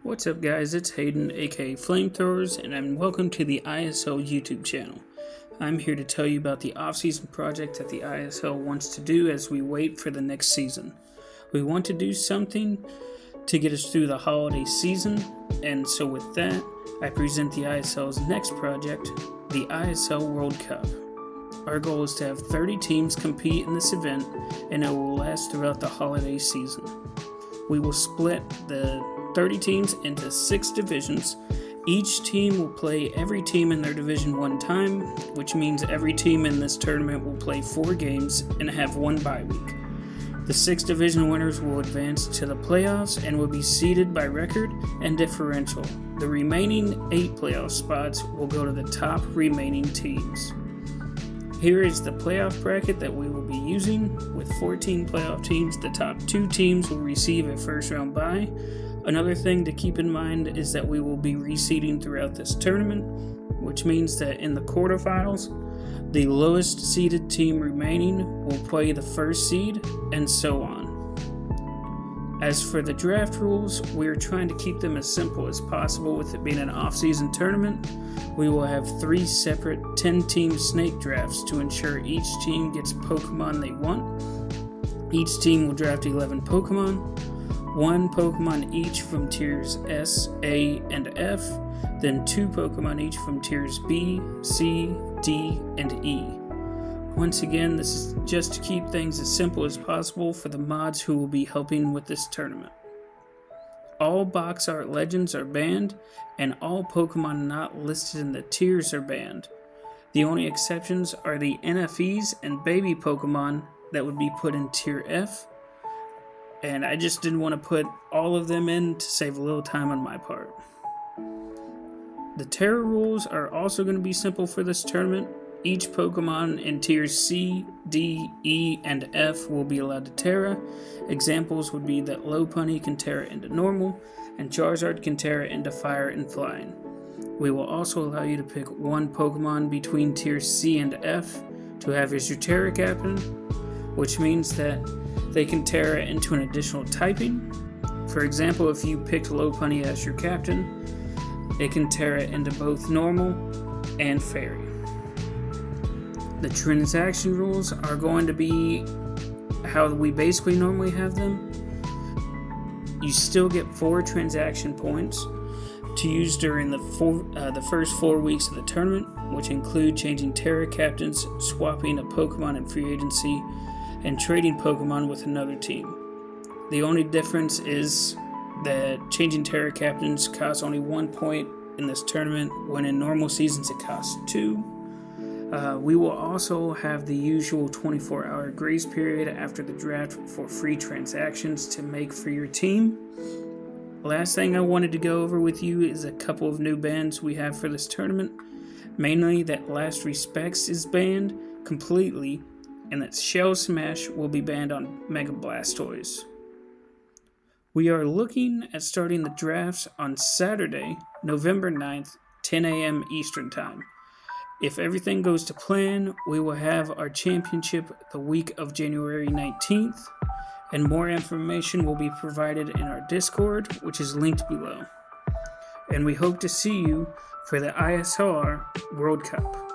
What's up guys, it's Hayden aka Flamethrowers and welcome to the ISL YouTube channel. I'm here to tell you about the off-season project that the ISL wants to do as we wait for the next season. We want to do something to get us through the holiday season, and so with that, I present the ISL's next project, the ISL World Cup. Our goal is to have 30 teams compete in this event, and it will last throughout the holiday season. We will split the 30 teams into 6 divisions. Each team will play every team in their division one time, which means every team in this tournament will play 4 games and have 1 bye week. The 6 division winners will advance to the playoffs and will be seeded by record and differential. The remaining 8 playoff spots will go to the top remaining teams. Here is the playoff bracket that we will be using. With 14 playoff teams, the top 2 teams will receive a first round bye. Another thing to keep in mind is that we will be reseeding throughout this tournament, which means that in the quarterfinals, the lowest seeded team remaining will play the first seed, and so on. As for the draft rules, we are trying to keep them as simple as possible. With it being an off-season tournament, we will have 3 separate 10-team snake drafts to ensure each team gets Pokemon they want. Each team will draft 11 Pokemon, 1 Pokemon each from tiers S, A, and F, then 2 Pokemon each from tiers B, C, D, and E. Once again, this is just to keep things as simple as possible for the mods who will be helping with this tournament. All box art legends are banned, and all Pokemon not listed in the tiers are banned. The only exceptions are the NFEs and baby Pokemon that would be put in tier F, and I just didn't want to put all of them in to save a little time on my part. The Terra rules are also going to be simple for this tournament. Each Pokemon in tiers C, D, E, and F will be allowed to Terra. Examples would be that Lopunny can Terra into Normal, and Charizard can Terra into Fire and Flying. We will also allow you to pick 1 Pokemon between tiers C and F to have as your Terra Captain, which means that they can Terra into an additional typing. For example, if you picked Lopunny as your captain, it can Terra into both Normal and Fairy. The transaction rules are going to be how we basically normally have them. You still get 4 transaction points to use during the first 4 weeks of the tournament, which include changing Terra Captains, swapping a Pokemon in free agency, and trading Pokemon with another team. The only difference is that changing Terra Captains costs only 1 point in this tournament, when in normal seasons it costs 2. We will also have the usual 24-hour grace period after the draft for free transactions to make for your team. Last thing I wanted to go over with you is a couple of new bans we have for this tournament. Mainly that Last Respects is banned completely, and that Shell Smash will be banned on Mega Blastoise. We are looking at starting the drafts on Saturday, November 9th, 10 a.m. Eastern Time. If everything goes to plan, we will have our championship the week of January 19th, and more information will be provided in our Discord, which is linked below. And we hope to see you for the ISLR World Cup.